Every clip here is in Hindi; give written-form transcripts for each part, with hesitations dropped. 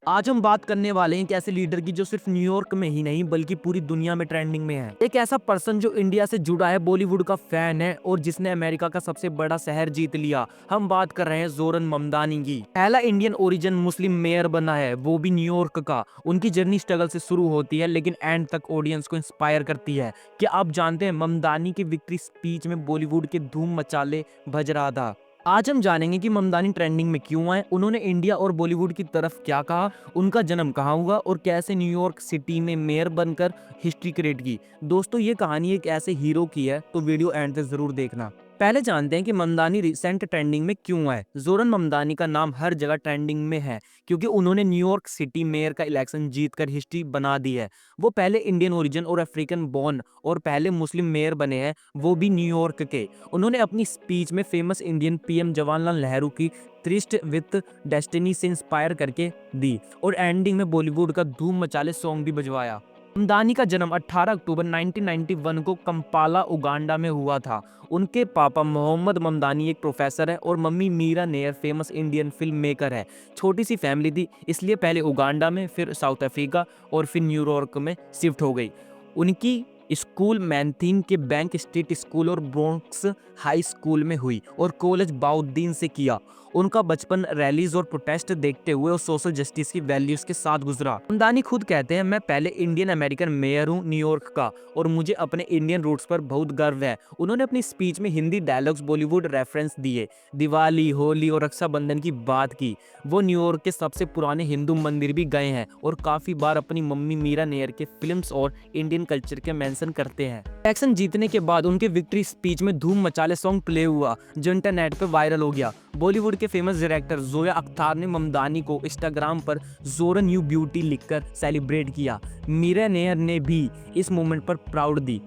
आज हम बात करने वाले हैं एक ऐसे लीडर की जो सिर्फ न्यूयॉर्क में ही नहीं बल्कि पूरी दुनिया में ट्रेंडिंग में है। एक ऐसा पर्सन जो इंडिया से जुड़ा है, बॉलीवुड का फैन है और जिसने अमेरिका का सबसे बड़ा शहर जीत लिया। हम बात कर रहे हैं जोरन ममदानी की। पहला इंडियन ओरिजिन मुस्लिम मेयर बना है, वो भी न्यूयॉर्क का। उनकी जर्नी स्ट्रगल से शुरू होती है लेकिन एंड तक ऑडियंस को इंस्पायर करती है। क्या आप जानते हैं ममदानी की विक्ट्री स्पीच में बॉलीवुड के धूम मचाले बज रहा था। आज हम जानेंगे कि ममदानी ट्रेंडिंग में क्यों आए, उन्होंने इंडिया और बॉलीवुड की तरफ क्या कहा, उनका जन्म कहाँ हुआ और कैसे न्यूयॉर्क सिटी में मेयर बनकर हिस्ट्री क्रिएट की। दोस्तों, ये कहानी एक ऐसे हीरो की है, तो वीडियो एंड तक जरूर देखना। पहले जानते हैं कि ममदानी रिसेंट ट्रेंडिंग में क्यों आए। जोरन ममदानी का नाम हर जगह ट्रेंडिंग में है क्योंकि उन्होंने न्यूयॉर्क सिटी मेयर का इलेक्शन जीतकर हिस्ट्री बना दी है। वो पहले इंडियन ओरिजिन और अफ्रीकन बॉर्न और पहले मुस्लिम मेयर बने हैं, वो भी न्यूयॉर्क के। उन्होंने अपनी स्पीच में famous Indian PM Jawaharlal Nehru की ट्रिस्ट विद डेस्टिनी से इंस्पायर करके दी और एंडिंग में बॉलीवुड का धूम मचाले सॉन्ग भी बजवाया। ममदानी का जन्म 18 अक्टूबर 1991 को कंपाला, उगांडा में हुआ था। उनके पापा मोहम्मद ममदानी एक प्रोफेसर है और mummy Mira Nair famous Indian film maker है। छोटी सी फैमिली थी, इसलिए पहले उगांडा में, फिर साउथ अफ्रीका और फिर न्यूयॉर्क में शिफ्ट हो गई। उनकी स्कूल मैनथीन के बैंक स्ट्रीट स्कूल और ब्रोंक्स हाई स्कूल में हुई और कॉलेज बाउद्दीन से किया। उनका बचपन रैलीज और प्रोटेस्ट देखते हुए और सोशल जस्टिस की वैल्यूज के साथ गुजरा। ममदानी खुद कहते हैं, मैं पहले इंडियन अमेरिकन मेयर हूँ न्यूयॉर्क का और मुझे अपने इंडियन रूट्स पर बहुत गर्व है। उन्होंने अपनी स्पीच में हिंदी डायलॉग्स, बॉलीवुड रेफरेंस दिए, दिवाली, होली और रक्षाबंधन की बात की। वो न्यूयॉर्क के सबसे पुराने हिंदू मंदिर भी गए हैं और काफी बार अपनी मम्मी मीरा नेयर के फिल्म्स और इंडियन कल्चर के मेंशन करते हैं। इलेक्शन जीतने के बाद उनके विक्ट्री स्पीच में धूम मचाले सॉन्ग प्ले हुआ जो इंटरनेट पे वायरल हो गया। बॉलीवुड के फेमस डायरेक्टर जोया अख्तर ने ममदानी को इंस्टाग्राम पर जोरन यू ब्यूटी लिखकर सेलिब्रेट किया। मीरा नेयर ने भी इस मोमेंट पर प्राउड दी।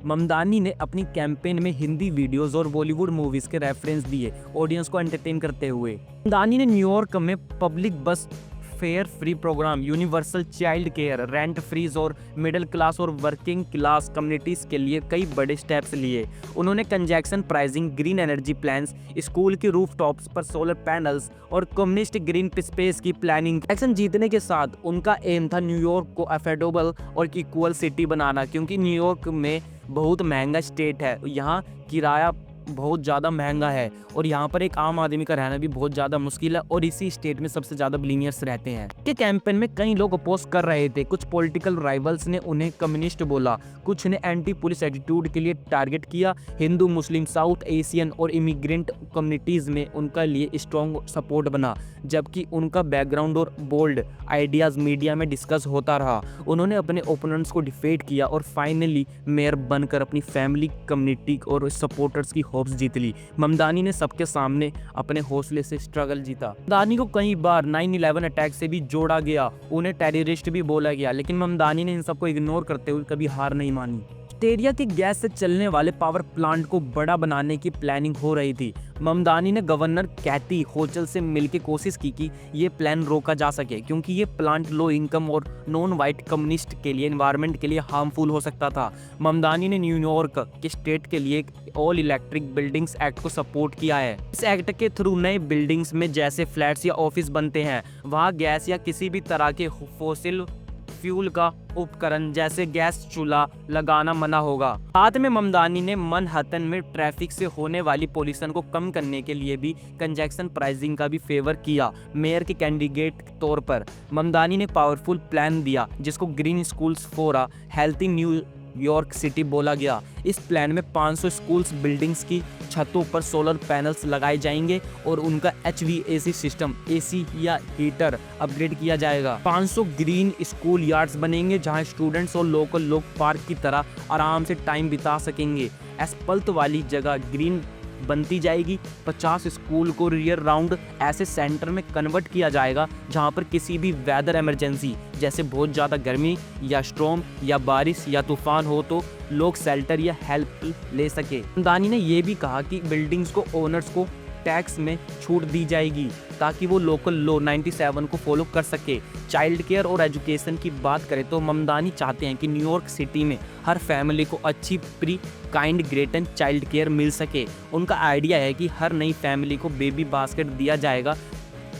ममदानी ने अपनी कैंपेन में हिंदी वीडियोस और बॉलीवुड मूवीज के रेफरेंस दिए, ऑडियंस को एंटरटेन करते हुए। ममदानी ने न्यूयॉर्क में public bus fare free program, universal child care, rent freeze और मिडिल क्लास और वर्किंग क्लास कम्युनिटीज के लिए कई बड़े स्टेप्स लिए। उन्होंने congestion pricing, green energy plans, school के रूफटॉप्स पर सोलर पैनल्स और कम्युनिस्ट ग्रीन स्पेस की प्लानिंग। इलेक्शन जीतने के साथ उनका एम था न्यूयॉर्क को अफोर्डेबल और इक्वल सिटी बनाना, क्योंकि न्यूयॉर्क में बहुत महंगा स्टेट है, यहाँ किराया बहुत ज़्यादा महंगा है और यहाँ पर एक आम आदमी का रहना भी बहुत ज़्यादा मुश्किल है और इसी स्टेट में सबसे ज़्यादा बिलियनियर्स रहते हैं। के कैंपेन में कई लोग अपोज कर रहे थे, कुछ पॉलिटिकल राइवल्स ने उन्हें कम्युनिस्ट बोला, कुछ ने एंटी पुलिस एटीट्यूड के लिए टारगेट किया। हिंदू, मुस्लिम, साउथ एशियन और इमिग्रेंट कम्युनिटीज़ में उनका लिए स्ट्रॉन्ग सपोर्ट बना, जबकि उनका बैकग्राउंड और बोल्ड आइडियाज़ मीडिया में डिस्कस होता रहा। उन्होंने अपने ओपोनेंट्स को डिफेट किया और फाइनली मेयर बनकर अपनी फैमिली, कम्युनिटी और सपोर्टर्स की होप्स जीत ली। ममदानी ने सबके सामने अपने हौसले से स्ट्रगल जीता। ममदानी को कई बार 9/11 अटैक से भी जोड़ा गया, उन्हें टेररिस्ट भी बोला गया, लेकिन ममदानी ने इन सबको इग्नोर करते हुए कभी हार नहीं मानी। ऑस्ट्रेलिया की गैस से चलने वाले पावर प्लांट को बड़ा बनाने की प्लानिंग हो रही थी। ममदानी ने गवर्नर कैथी होचल से मिलकर कोशिश की कि ये प्लान रोका जा सके, क्योंकि ये प्लांट लो इनकम और नॉन वाइट कम्युनिस्ट के लिए, एनवायरनमेंट के लिए हार्मफुल हो सकता था। ममदानी ने न्यूयॉर्क के स्टेट के लिए एक ऑल इलेक्ट्रिक बिल्डिंग्स एक्ट को सपोर्ट किया है। इस एक्ट के थ्रू नए बिल्डिंग्स में जैसे फ्लैट्स या ऑफिस बनते हैं, वहाँ गैस या किसी भी तरह के फॉसिल फ्यूल का उपकरण जैसे गैस चूल्हा लगाना मना होगा। साथ में ममदानी ने मनहट्टन में ट्रैफिक से होने वाली पोल्यूशन को कम करने के लिए भी कंजेक्शन प्राइसिंग का भी फेवर किया। मेयर के कैंडिडेट के तौर पर ममदानी ने पावरफुल प्लान दिया जिसको green schools for a healthy New York city बोला गया। इस प्लान में 500 स्कूल्स बिल्डिंग्स की छतों पर सोलर पैनल्स लगाए जाएंगे और उनका HVAC सिस्टम, AC या हीटर अपग्रेड किया जाएगा। 500 ग्रीन स्कूल यार्ड्स बनेंगे जहां स्टूडेंट्स और लोकल लोग पार्क की तरह आराम से टाइम बिता सकेंगे। एस्पल्ट वाली जगह ग्रीन बनती जाएगी। 50 स्कूल को रियर राउंड ऐसे सेंटर में कन्वर्ट किया जाएगा जहां पर किसी भी वेदर इमरजेंसी जैसे बहुत ज़्यादा गर्मी या स्टॉर्म या बारिश या तूफान हो तो लोग शेल्टर या हेल्प ले सके। ममदानी ने यह भी कहा कि बिल्डिंग्स को ओनर्स को टैक्स में छूट दी जाएगी ताकि वो लोकल लॉ 97 को फॉलो कर सके। चाइल्ड केयर और एजुकेशन की बात करें तो ममदानी चाहते हैं कि न्यूयॉर्क सिटी में हर फैमिली को अच्छी pre kindergarten child care मिल सके। उनका आइडिया है कि हर नई फैमिली को बेबी बास्केट दिया जाएगा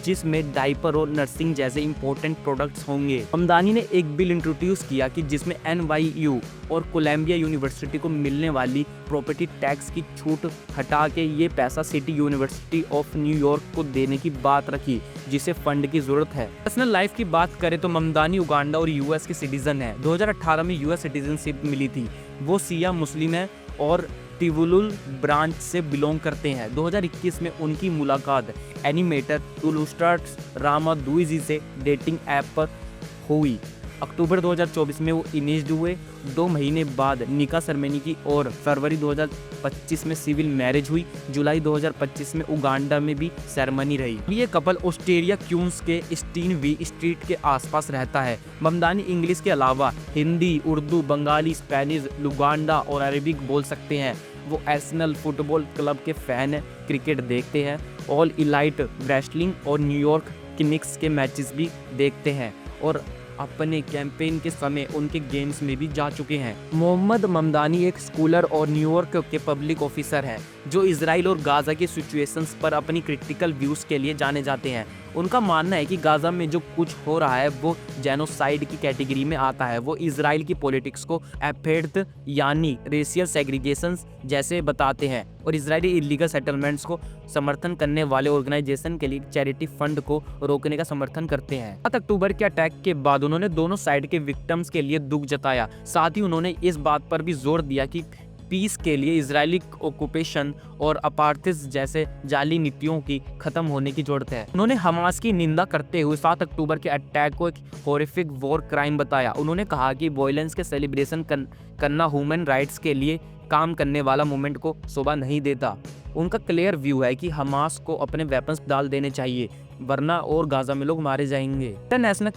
जिसमें डायपर और नर्सिंग जैसे इंपॉर्टेंट प्रोडक्ट्स होंगे। ममदानी ने एक बिल इंट्रोड्यूस किया कि जिसमें NYU और कोलंबिया यूनिवर्सिटी को मिलने वाली प्रॉपर्टी टैक्स की छूट हटा के ये पैसा सिटी यूनिवर्सिटी ऑफ न्यूयॉर्क को देने की बात रखी, जिसे फंड की जरूरत है। पर्सनल लाइफ की बात करें तो ममदानी उगांडा और US के सिटीजन है। 2018 में US सिटीजनशिप मिली थी। वो सिया मुस्लिम है और टिवुलुल ब्रांच से बिलोंग करते हैं। 2021 में उनकी मुलाकात एनिमेटर टुलुस्टार्स रामादुइजी से डेटिंग ऐप पर हुई। अक्टूबर 2024 में वो इनेज्ड हुए। 2 महीने बाद निकाह सेरेमनी की और फरवरी 2025 में सिविल मैरिज हुई। जुलाई 2025 में उगांडा में भी सेरेमनी रही। ये कपल ऑस्ट्रेलिया क्यूंस के स्टीनवी स्ट्रीट के आसपास रहता है। ममदानी इंग्लिश के अलावा हिंदी, उर्दू, बंगाली, स्पेनिश, लुगांडा और अरेबिक बोल सकते हैं। वो आर्सेनल फुटबॉल क्लब के फैन हैं, क्रिकेट देखते हैं, ऑल इलाइट रेसलिंग और न्यूयॉर्क किनिक्स के मैचेस भी देखते हैं और अपने कैंपेन के समय उनके गेम्स में भी जा चुके हैं। मोहम्मद ममदानी एक स्कॉलर और न्यूयॉर्क के पब्लिक ऑफिसर हैं जो इजराइल और गाजा के सिचुएशंस पर अपनी क्रिटिकल व्यूज के लिए जाने जाते हैं। उनका मानना है कि गाजा में जो कुछ हो रहा है वो जेनोसाइड की कैटेगरी में आता है। वो इजराइल की पॉलिटिक्स को एपेर्थ यानी रेशियल सेग्रीगेशंस जैसे बताते हैं और इजरायली इलीगल सेटलमेंट्स को समर्थन करने वाले ऑर्गेनाइजेशन के लिए चैरिटी फंड को रोकने का समर्थन करते हैं। 7 अक्टूबर के अटैक के बाद उन्होंने दोनों साइड के विक्टिम्स के लिए दुख जताया। साथ ही उन्होंने इस बात पर भी जोर दिया कि पीस के लिए इजरायली ऑक्यूपेशन और अपार्थाइड जैसे जाली नीतियों की खत्म होने की जरूरत है। उन्होंने हमास की निंदा करते हुए 7 अक्टूबर के अटैक को एक हॉरिफिक वॉर क्राइम बताया। उन्होंने कहा कि वायलेंस के सेलिब्रेशन करना ह्यूमन राइट्स के लिए काम करने वाला मूवमेंट को शोभा नहीं देता। उनका क्लियर व्यू है कि हमास को अपने वेपन्स डाल देने चाहिए, वरना और गाजा में लोग मारे जाएंगे। इंटरनेशनल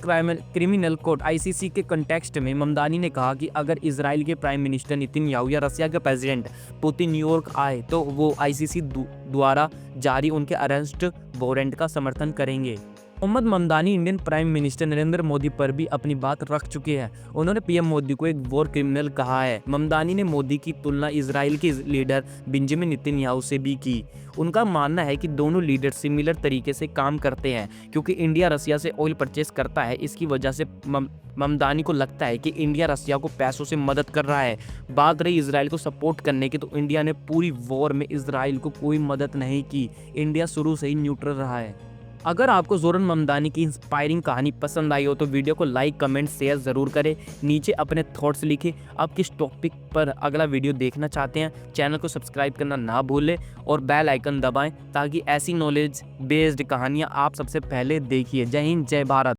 क्रिमिनल कोर्ट ICC के कंटेक्स्ट में ममदानी ने कहा कि अगर इजराइल के प्राइम मिनिस्टर नेतन्याहू या रसिया के प्रेसिडेंट पुतिन न्यूयॉर्क आए तो वो ICC द्वारा जारी उनके अरेस्ट वारंट का समर्थन करेंगे। Mohammad Mamdani Indian prime minister Narendra Modi पर भी अपनी बात रख चुके हैं। उन्होंने PM मोदी को एक वॉर क्रिमिनल कहा है। ममदानी ने मोदी की तुलना इजराइल के लीडर बेंजामिन नेतन्याहू से भी की। उनका मानना है कि दोनों लीडर सिमिलर तरीके से काम करते हैं क्योंकि इंडिया रसिया से ऑयल परचेस करता है। इसकी वजह से ममदानी को लगता है कि इंडिया रसिया को पैसों से मदद कर रहा है। बात रही इजराइल को सपोर्ट करने की, तो इंडिया ने पूरी वॉर में इजराइल को कोई मदद नहीं की। इंडिया शुरू से ही न्यूट्रल रहा है। अगर आपको जोरन ममदानी की इंस्पायरिंग कहानी पसंद आई हो तो वीडियो को लाइक, कमेंट, शेयर ज़रूर करें। नीचे अपने थॉट्स लिखें। आप किस टॉपिक पर अगला वीडियो देखना चाहते हैं। चैनल को सब्सक्राइब करना ना भूलें और बेल आइकन दबाएं ताकि ऐसी नॉलेज बेस्ड कहानियाँ आप सबसे पहले देखिए। जय हिंद, जय भारत।